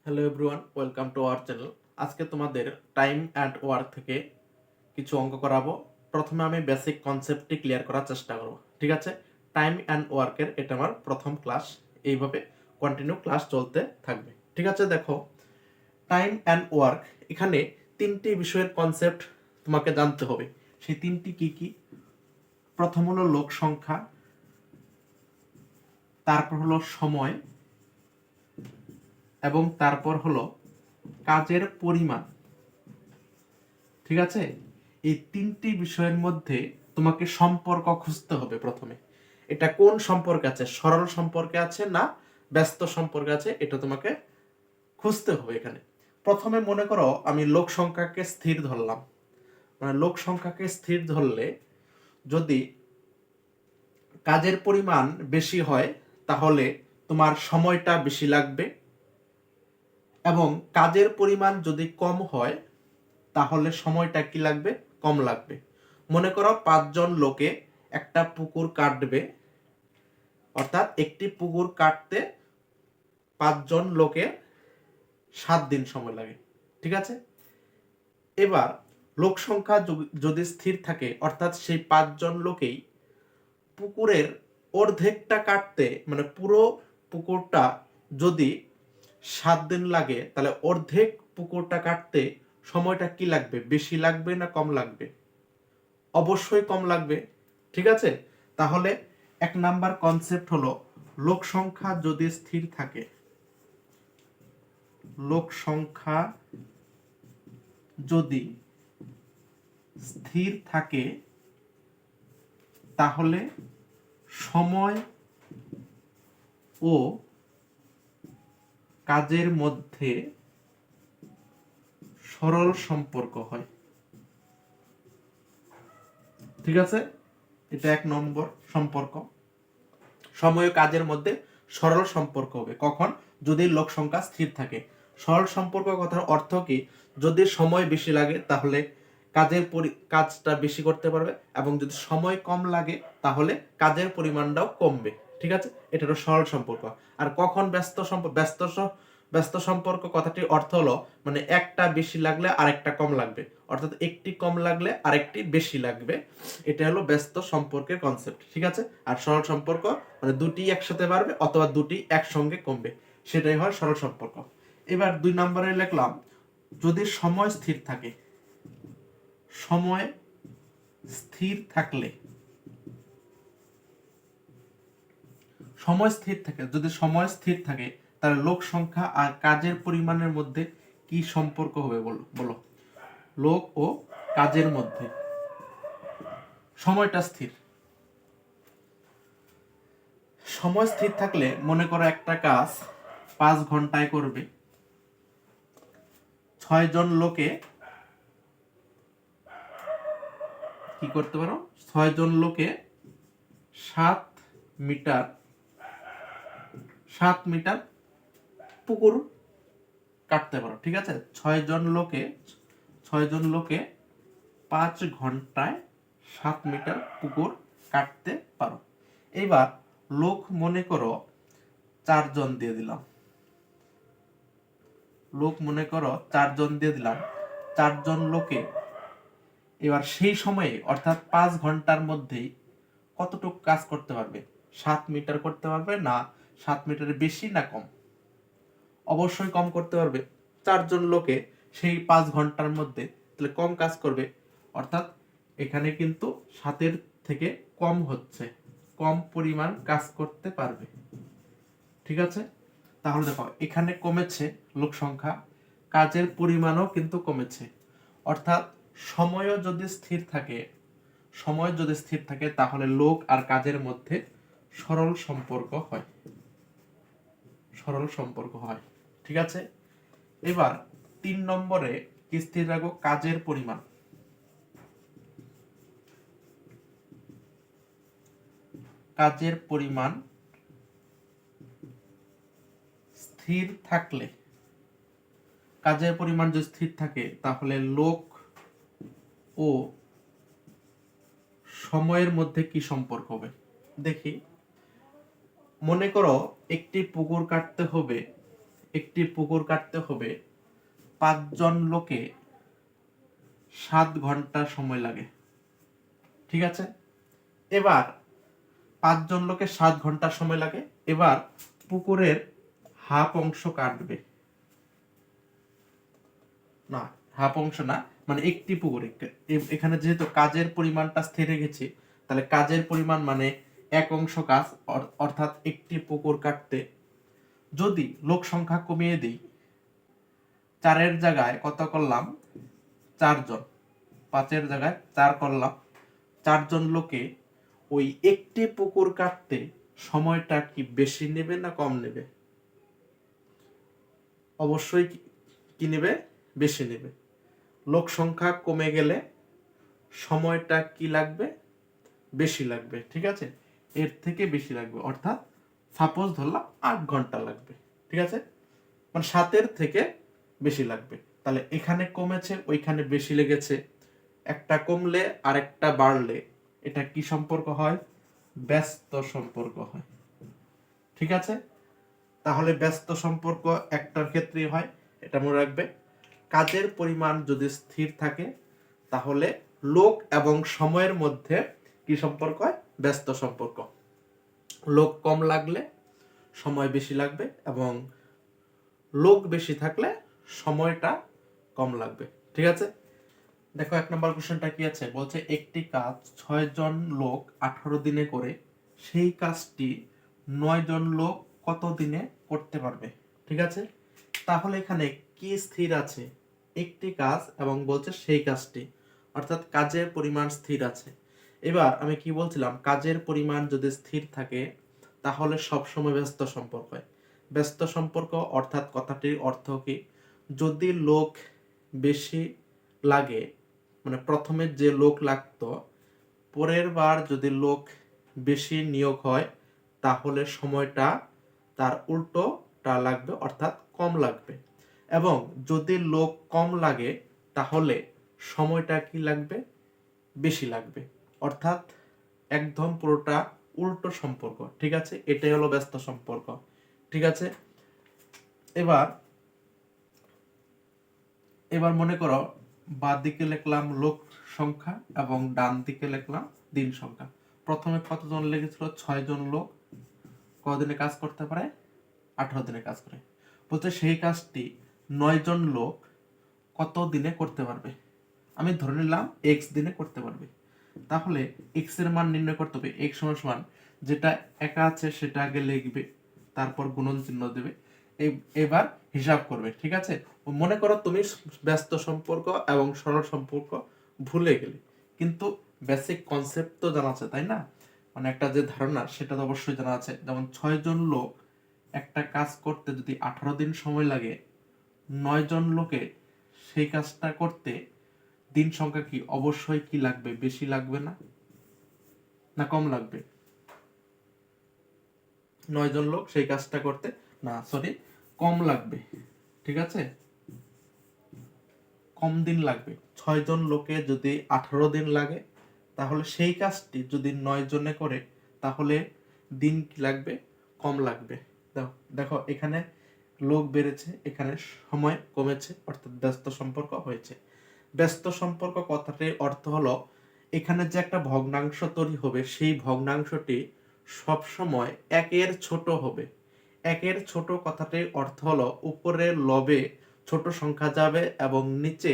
Hello everyone, welcome to our channel. আজকে তোমাদের time and work থেকে কিছু অঙ্ক করাবো। প্রথমে আমি বেসিক কনসেপ্টটি ক্লিয়ার করার চেষ্টা করব, ঠিক আছে? টাইম অ্যান্ড ওয়ার্কের এটা আমার প্রথম ক্লাস। এইভাবে কন্টিনিউ ক্লাস চলতে থাকবে, ঠিক আছে? দেখো, টাইম অ্যান্ড ওয়ার্ক, এখানে তিনটি বিষয়ের কনসেপ্ট তোমাকে জানতে হবে। সেই তিনটি কি কি? প্রথম হলো লোক সংখ্যা, তারপর হলো সময়, এবং তারপর হলো কাজের পরিমাণ, ঠিক আছে? এই তিনটি বিষয়ের মধ্যে তোমাকে সম্পর্ক খুঁজতে হবে প্রথমে। এটা কোন সম্পর্কে আছে, সরল সম্পর্কে আছে না ব্যস্ত সম্পর্কে আছে, এটা তোমাকে খুঁজতে হবে। এখানে প্রথমে মনে করো আমি লোক সংখ্যাকে স্থির ধরলাম। মানে লোক সংখ্যাকে স্থির ধরলে যদি কাজের পরিমাণ বেশি হয় তাহলে তোমার সময়টা বেশি লাগবে, এবং কাজের পরিমাণ যদি কম হয় তাহলে সময়টা কি লাগবে, কম লাগবে। মনে করো 5 জন লোকে একটা পুকুর কাটবে, অর্থাৎ একটি পুকুর কাটতে 5 জন লোকের 7 দিন সময় লাগে, ঠিক আছে? এবার লোক সংখ্যা যদি স্থির থাকে, অর্থাৎ সেই 5 জন লোকেই পুকুরের অর্ধেকটা কাটতে, মানে পুরো পুকুরটা যদি 7 দিন লাগে, তাহলে অর্ধেক পুকুরটা কাটতে সময়টা কি লাগবে, বেশি লাগবে না কম লাগবে? অবশ্যই কম লাগবে, ঠিক আছে? তাহলে 1 নাম্বার কনসেপ্ট হলো লোক সংখ্যা যদি স্থির থাকে, লোক সংখ্যা যদি স্থির থাকে তাহলে সময় ও কাজের মধ্যে সরল সম্পর্ক হয়, ঠিক আছে? এটা 1 নম্বর সম্পর্ক। সময় ও কাজের মধ্যে সরল সম্পর্ক হবে কখন? যদি লোক সংখ্যা স্থির থাকে। সরল সম্পর্ক কথার অর্থ কি? যদি সময় বেশি লাগে তাহলে কাজটা বেশি করতে পারবে, এবং যদি সময় কম লাগে তাহলে কাজের পরিমাণটাও কমবে, ঠিক আছে? এটা হলো সরল সম্পর্ক। আর কখন ব্যস্ত সম্পর্ক কথাটির অর্থ হলো মানে একটা বেশি লাগলে আরেকটা কম লাগবে, অর্থাৎ একটি কম লাগলে আরেকটি বেশি লাগবে। এটা হলো ব্যস্ত সম্পর্কের কনসেপ্ট, ঠিক আছে? আর সরল সম্পর্ক মানে দুটি একসাথে বাড়বে অথবা দুটি একসঙ্গে কমবে, সেটাই হয় সরল সম্পর্ক। এবার 2 নম্বরে লিখলাম যদি সময় স্থির থাকে। সময় স্থির থাকলে, যদি সময় স্থির থাকে তাহলে লোক সংখ্যা আর কাজের পরিমাণের মধ্যে কি সম্পর্ক হবে বলো? লোক ও কাজের মধ্যে সময়টা স্থির। সময় স্থির থাকলে মনে করো একটা কাজ 5 ঘন্টায় করবে, 6 জন লোকে কি করতে পারো, 6 জন লোকে 7 মিটার 7 মিটার পুকুর কাটতে পারো, ঠিক আছে? 6 জন লোকে 5 ঘন্টায় 7 মিটার পুকুর কাটতে পারো। এবার লোক মনে করো 4 জন দিয়ে দিলাম। লোক মনে করো 4 জন দিয়ে দিলাম। 4 জন লোকে এবার সেই সময়ে, অর্থাৎ 5 ঘন্টার মধ্যেই কতটুকু কাজ করতে পারবে? 7 মিটার করতে পারবে না 7 মিটারের বেশি না কম? অবশ্যই কম করতে পারবে। 4 জন লোকে সেই 5 ঘন্টার মধ্যে তাহলে কম কাজ করবে, অর্থাৎ এখানে কিন্তু 7-এর থেকে কম হচ্ছে, কম পরিমাণ কাজ করতে পারবে, ঠিক আছে? তাহলে দেখো এখানে কমেছে লোক সংখ্যা, কাজের পরিমাণও কিন্তু কমেছে, অর্থাৎ সময় যদি স্থির থাকে তাহলে লোক আর কাজের মধ্যে সরল সম্পর্ক হয়, ঠিক আছে? এবার 3 নম্বরে কি স্থির রাখবো? কাজের পরিমাণ। কাজের পরিমাণ স্থির থাকলে, কাজের পরিমাণ যদি স্থির থাকে তাহলে লোক ও সময়ের মধ্যে কি সম্পর্ক হবে দেখি। মনে করো একটি পুকুর কাটতে হবে একটি পুকুর কাটতে হবে 5 জন লোকে 7 ঘন্টা সময় লাগে। ঠিক আছে, এবার 5 জন লোকে 7 ঘন্টা সময় লাগে। এবার পুকুরের হাফ অংশ কাটবে, না হাফ অংশ না, মানে একটি পুকুর, এখানে যেহেতু কাজের পরিমাণটা স্থির রেখেছি, তাহলে কাজের পরিমাণ মানে 1 অংশ কাজ, অর্থাৎ একটি পুকুর কাটতে যদি লোক সংখ্যা কমিয়ে দিই, 4-এর জায়গায় কত করলাম 4 জন, 5-এর জায়গায় 4 করলাম, 4 জন লোকে ওই একটি পুকুর কাটতে সময়টা কি বেশি নেবে না কম নেবে? অবশ্যই কি নেবে? বেশি নেবে। লোক সংখ্যা কমে গেলে সময়টা কি লাগবে? বেশি লাগবে। ঠিক আছে, এর থেকে বেশি লাগবে, অর্থাৎ সাপোজ ধরলাম 8 ঘন্টা লাগবে। ঠিক আছে, মানে 7-এর থেকে বেশি লাগবে। তাহলে এখানে কমেছে, ওইখানে বেশি লেগেছে, একটা কমলে আর একটা বাড়লে এটা কি সম্পর্ক হয়? ব্যস্ত সম্পর্ক হয়। ঠিক আছে, তাহলে ব্যস্ত সম্পর্ক একটার ক্ষেত্রেই হয়, এটা মনে রাখবে। কাজের পরিমাণ যদি স্থির থাকে তাহলে লোক এবং সময়ের মধ্যে কি সম্পর্ক হয়? ব্যস্ত সম্পর্ক। লোক কম লাগলে সময় বেশি লাগবে, এবং লোক বেশি থাকলে সময়টা কম লাগবে। ঠিক আছে, দেখো 1 নম্বর কোশ্চেনটা কি আছে, বলছে একটি কাজ 6 জন লোক 18 দিনে করে সেই কাজটি 9 জন লোক কত দিনে করতে পারবে? ঠিক আছে, তাহলে এখানে কি স্থির আছে? একটি কাজ এবং বলছে সেই কাজটি, অর্থাৎ কাজের পরিমাণ স্থির আছে। এবার আমি কি বলছিলাম, কাজের পরিমাণ যদি স্থির থাকে তাহলে সবসময় ব্যস্ত সম্পর্ক হয়। ব্যস্ত সম্পর্ক অর্থাৎ কথাটির অর্থ কি, যদি লোক বেশি লাগে, মানে প্রথমে যে লোক লাগতো, পরের বার যদি লোক বেশি নিয়োগ হয় তাহলে সময়টা তার উল্টোটা লাগবে, অর্থাৎ কম লাগবে। এবং যদি লোক কম লাগে তাহলে সময়টা কি লাগবে? বেশি লাগবে, অর্থাৎ একদম পুরোটা উল্টো সম্পর্ক। ঠিক আছে, এটাই হলো ব্যস্ত সম্পর্ক। ঠিক আছে, এবার এবার মনে করো বাঁ দিকে লিখলাম লোক সংখ্যা এবং ডান দিকে লিখলাম দিন সংখ্যা। প্রথমে কতজন লেগেছিল? 6 জন লোক কদিনে কাজ করতে পারে? 18 দিনে কাজ করে। বলতে সেই কাজটি 9 জন লোক কত দিনে করতে পারবে? আমি ধরে নিলাম x দিনে করতে পারবে। তাহলে x এর মান নির্ণয় করতে হবে। x সমান সমান যেটা একা আছে সেটা আগে লিখবে, তারপর গুণন চিহ্ন দেবে, এবার হিসাব করবে। ঠিক আছে, মনে করো তুমি ব্যস্ত সম্পর্ক এবং সরল সম্পর্ক ভুলে গেলে, কিন্তু বেসিক কনসেপ্ট তো জানা আছে, তাই না? মানে একটা যে ধারণা সেটা তো অবশ্যই জানা আছে। যেমন 6 জন লোক একটা কাজ করতে যদি 18 দিন সময় লাগে, 9 জন লোকে সেই কাজটা করতে দিন সংখ্যা কি অবশ্যই কি লাগবে? বেশি লাগবে না, না কম লাগবে? 9 জন লোক সেই কাজটা করতে, না সরি, কম লাগবে। ঠিক আছে, কম দিন লাগবে। 6 জন লোকে যদি 18 দিন লাগে তাহলে সেই কাজটি যদি 9 জনে করে তাহলে দিন কি লাগবে? কম লাগবে। দেখো এখানে লোক বেড়েছে, এখানে সময় কমেছে, অর্থাৎ ব্যস্ত সম্পর্ক হয়েছে। ব্যস্ত সম্পর্ক কথাটির অর্থ হলো এখানে যে একটা ভগ্নাংশ তৈরি হবে সেই ভগ্নাংশটি সবসময় একের ছোট হবে। একের ছোট কথাটির অর্থ হলো উপরে লবে ছোট সংখ্যা যাবে এবং নিচে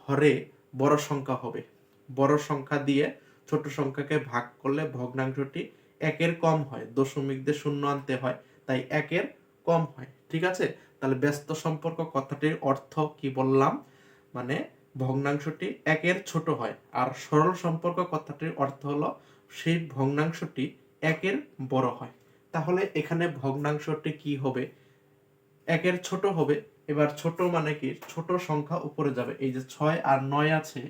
হরে বড় সংখ্যা হবে। বড় সংখ্যা দিয়ে ছোট সংখ্যাকে ভাগ করলে ভগ্নাংশটি একের কম হয়, দশমিক দিয়ে শূন্য আনতে হয়, তাই একের কম হয়। ঠিক আছে, তাহলে ব্যস্ত সম্পর্ক কথাটির অর্থ কি বললাম, মানে ভগ্নাংশটি একের ছোট হয়। আর সরল সম্পর্ক কথাটির অর্থ হলো সেই ভগ্নাংশটি একের বড় হয়। তাহলে এখানে ভগ্নাংশটি কি হবে? একের ছোট হবে। এবার ছোট মানে কি? ছোট সংখ্যা উপরে যাবে, এই যে 6 আর 9 আছে,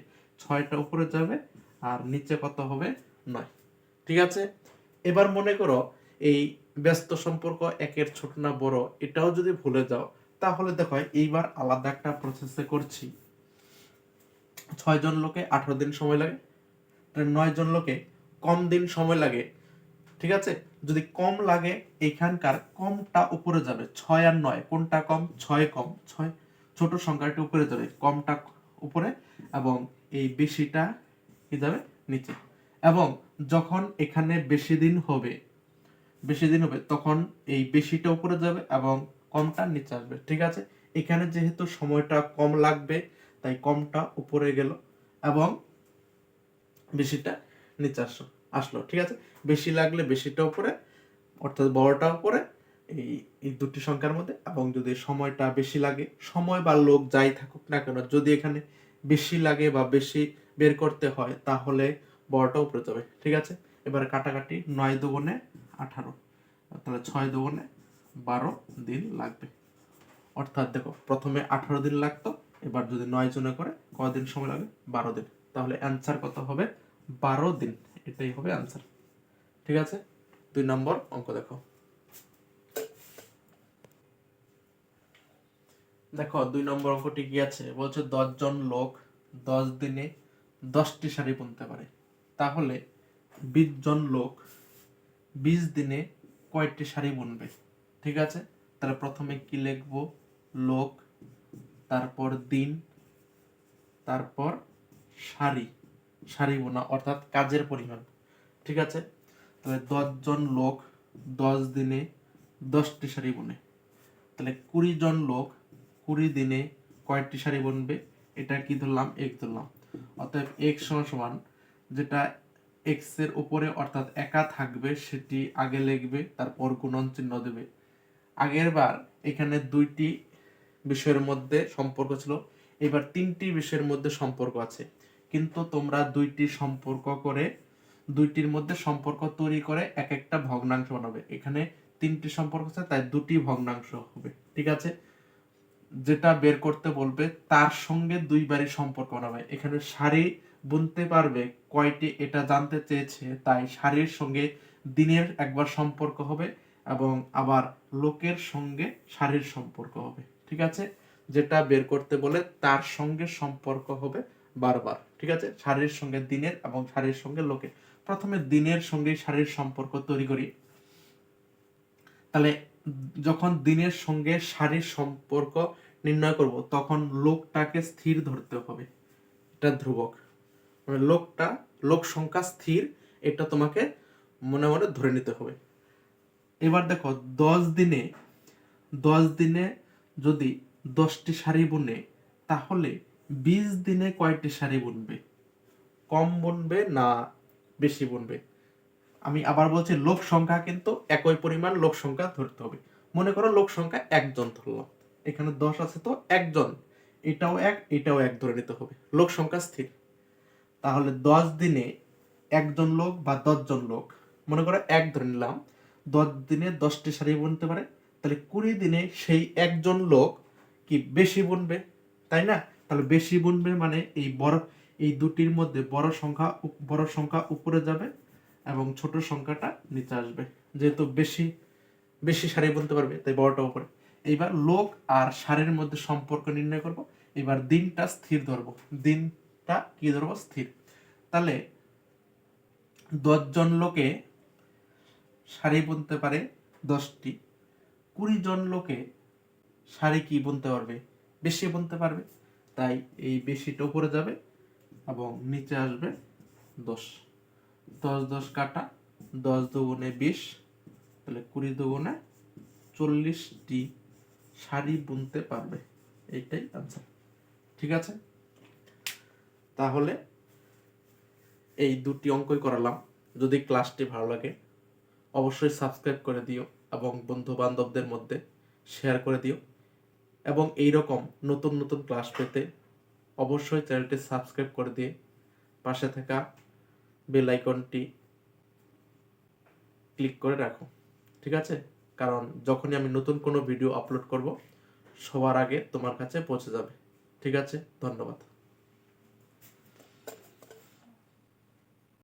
6টা উপরে যাবে আর নিচে কত হবে? 9। ঠিক আছে, এবার মনে করো এই ব্যস্ত সম্পর্ক একের ছোট না বড় এটাও যদি ভুলে যাও, তাহলে দেখো এইবার আলাদা একটা প্রসেসে করছি। 6 জন লোকে 18 দিন সময় লাগে, 9 জন লোকে কম দিন সময় লাগে, ঠিক আছে, যদি কম লাগে এখানকার কমটা উপরে যাবে, 6 আর 9 কোনটা কম, 6 কম, 6 ছোট সংখ্যাটি উপরে যাবে, কমটা উপরে এবং এই বেশিটা কি যাবে নিচে। এবং যখন এখানে বেশি দিন হবে তখন এই বেশিটা উপরে যাবে এবং কমটা নিচে আসবে। ঠিক আছে, এখানে যেহেতু সময়টা কম লাগবে তাই কমটা উপরে গেল এবং বেশিটা নিচে আসলো। ঠিক আছে, বেশি লাগলে বেশিটা উপরে অর্থাৎ বড়টা উপরে এই দুটি সংখ্যার মধ্যে, এবং যদি সময়টা বেশি লাগে, সময় বা লোক যাই থাকুক না কেন, যদি এখানে বেশি লাগে বা বেশি বের করতে হয় তাহলে বড়টা উপরে যাবে। ঠিক আছে, এবার কাটাকাটি, 9 দুগুণে 18, তাহলে 6 দুগুণে 12 দিন লাগবে। অর্থাৎ দেখো প্রথমে 18 দিন লাগতো, এবার যদি 9 জনে করে কদিন সময় লাগে, 12 দিন। তাহলে অ্যান্সার কত হবে, 12 দিন। এটাই হবে অ্যান্সার। ঠিক আছে, 2 নম্বর অঙ্ক দেখো। দেখো 2 নম্বর অঙ্কটি কি আছে, বলছে 10 জন লোক 10 দিনে 10টি শাড়ি বুনতে পারে, তাহলে 20 জন লোক 20 দিনে কয়টি শাড়ি বুনবে। ঠিক আছে, তাহলে প্রথমে কি লিখবো, লোক, তারপর দিন, তারপর শাড়ি বোনা অর্থাৎ কাজের পরিমাণ। ঠিক আছে, তাহলে 10 জন লোক 10 দিনে 10টি শাড়ি বুনে, তাহলে 20 জন লোক 20 দিনে কয়টি শাড়ি বুনবে, এটা কি ধরলাম, x ধরলাম। অতএব x সমান যেটা x এর উপরে অর্থাৎ একা থাকবে সেটি আগে লিখবে, তারপর গুণন চিহ্ন দেবে। আগের বার এখানে 2টি বিষয়ের মধ্যে সম্পর্ক ছিল, এবার 3টি বিষয়ের মধ্যে সম্পর্ক আছে, কিন্তু তোমরা 2টির মধ্যে সম্পর্ক তৈরি করে এক একটা ভগ্নাংশ বানাবে। এখানে 3টি সম্পর্ক আছে তাই 2টি ভগ্নাংশ হবে। ঠিক আছে, যেটা বের করতে বলবে তার সঙ্গে 2বারই সম্পর্ক বানাবে। এখানে শাড়ি বুনতে পারবে কয়টি এটা জানতে চেয়েছে, তাই শাড়ির সঙ্গে দিনের একবার সম্পর্ক হবে এবং আবার লোকের সঙ্গে শাড়ির সম্পর্ক হবে। ঠিক আছে, যেটা বের করতে বলে তার সঙ্গে সম্পর্ক হবে বারবার। ঠিক আছে, শাড়ির সঙ্গে দিনের এবং শাড়ির সঙ্গে লোকের। প্রথমে দিনের সঙ্গে শাড়ির সম্পর্ক তৈরি করি। তাহলে যখন দিনের সঙ্গে শাড়ির সম্পর্ক নির্ণয় করব তখন লোকটাকে স্থির ধরতে হবে, এটা ধ্রুবক, মানে লোক সংখ্যা স্থির, এটা তোমাকে মনে মনে ধরে নিতে হবে। এবার দেখো 10 দিনে যদি 10টি শাড়ি বুনে তাহলে 20 দিনে কয়টি শাড়ি বুনবে, কম বুনবে না বেশি বুনবে। আমি আবার বলছি লোক সংখ্যা কিন্তু একই পরিমাণ লোক সংখ্যা ধরতে হবে। মনে করো লোক সংখ্যা 1 জন ধরলাম, এখানে 10 আছে তো 1 জন, এটাও 1 এটাও 1 ধরে নিতে হবে, লোক সংখ্যা স্থির। তাহলে 10 দিনে 1 জন লোক বা 10 জন লোক, মনে করো 1 ধরে নিলাম, 10 দিনে 10টি শাড়ি বুনতে পারে, তাহলে 20 দিনে সেই 1 জন লোক কি বেশি বুনবে, তাই না? তাহলে বেশি বুনবে মানে এই দুটির মধ্যে বড় সংখ্যা উপরে যাবে এবং ছোট সংখ্যাটা নিচে আসবে। যেহেতু বেশি শাড়ি বুনতে পারবে তাই বড়টা উপরে। এইবার লোক আর শাড়ির মধ্যে সম্পর্ক নির্ণয় করব। এবার দিনটা স্থির ধরবো, দিনটা কি ধরবো, স্থির। তাহলে 10 জন লোকে শাড়ি বুনতে পারে 10টি, 20 জন লোকে শাড়ি কি বুনতে পারবে, বেশি বুনতে পারবে, তাই এই বেশিটা উপরে যাবে এবং নিচে আসবে 10। 10 10 কাটা, 10 দুগুণে 20, তাহলে 20 দুগুণে 40টি শাড়ি বুনতে পারবে, এইটাই আনসার। ঠিক আছে, তাহলে এই দুটি অঙ্কই করালাম। যদি ক্লাসটি ভালো লাগে অবশ্যই সাবস্ক্রাইব করে দিও এবং বন্ধু বান্ধবদের মধ্যে শেয়ার করে দিও, এবং এই রকম নতুন নতুন ক্লাস পেতে অবশ্যই চ্যানেলটি সাবস্ক্রাইব করে দিয়ে পাশে থাকা বেল আইকনটি ক্লিক করে রাখো। ঠিক আছে, কারণ যখনই আমি নতুন কোনো ভিডিও আপলোড করব সবার আগে তোমার কাছে পৌঁছে যাবে। ঠিক আছে, ধন্যবাদ।